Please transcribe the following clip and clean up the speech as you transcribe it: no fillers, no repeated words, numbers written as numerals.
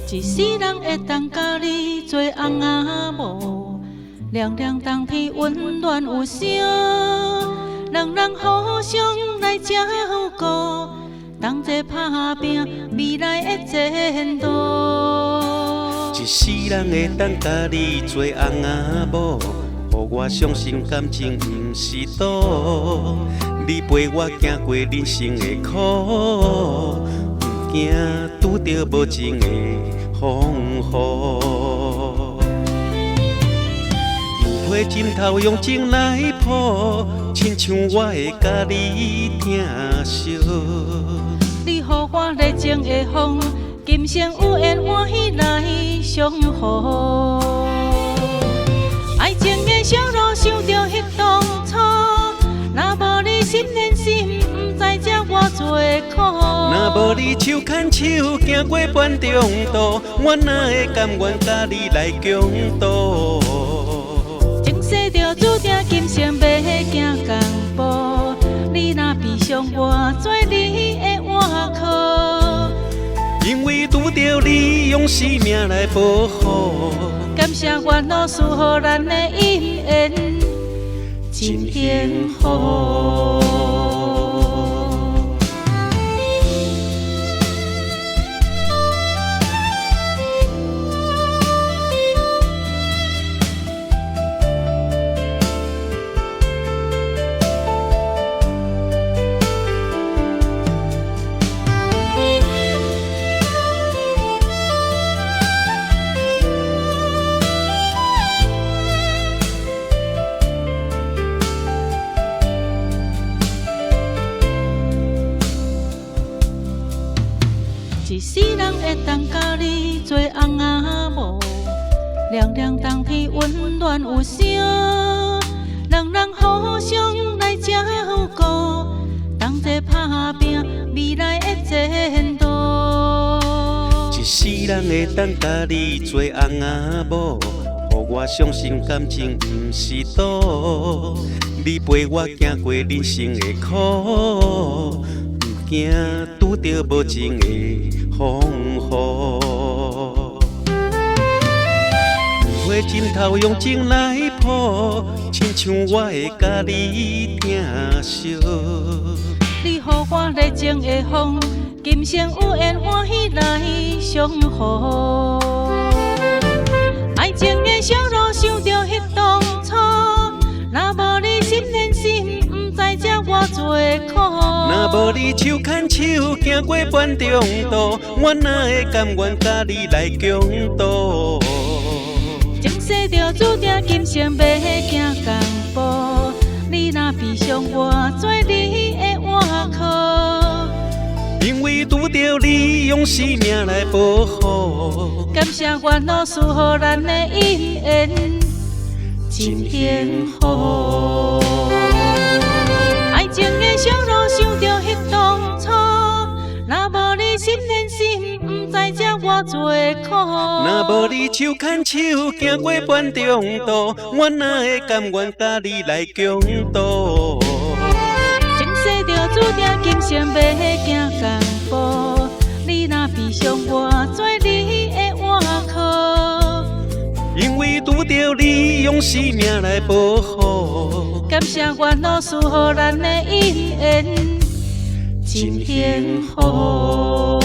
一世人会当甲你做翁仔某，凉凉冬天温暖有声，人人互相来照顾，同齐打拼未来的前途。一世人会当甲你做翁仔某，予我相信感情毋是赌，你陪我行过人生的苦，毋惊拄着无情的风雨。油花枕头用情来抱，亲像我会甲你疼惜。你予我热情的风，今生有缘欢喜来相互。爱情的小路想着迄当初，若无你心连心，毋知这我多苦。若无你手牵手行过半中途，我哪会甘愿甲你来共度？前世就注定今生要行同步，你若悲伤，我做你的倚靠。因为拄着你，用生命来保护。感谢缘路赐予咱的姻缘，真幸福。一世人会当甲你做翁仔某，凉凉冬天温暖有声，人人互相来照顾，同齐打拼未来的前途。一世人会当甲你做翁仔某，予我相信感情毋是赌，你陪我行过人生的苦，毋惊拄着无情的风雨。油花枕头用情来抱，亲像我会甲你疼惜。你予我热情的风，今生有缘欢喜来相互。爱情的小路想着迄当初，若无你心连心，毋知这我多苦。若无你手牵手行过半中途，我哪会甘愿甲你来共度？前世就注定今生要行同步，你若悲伤，我做你的倚靠。因为拄着你，用生命来保护。感谢缘路赐予咱的姻缘，真幸福。爱情的小路想着迄当初，若无你心连心，毋知这我多苦。若无你手牵手行过半中途，我哪会甘愿甲你来共度？前世就注定今生要行同步，你若悲伤，我做你的倚靠。因为拄着你，用生命来保护。感谢缘路赐予咱的姻缘，真幸福。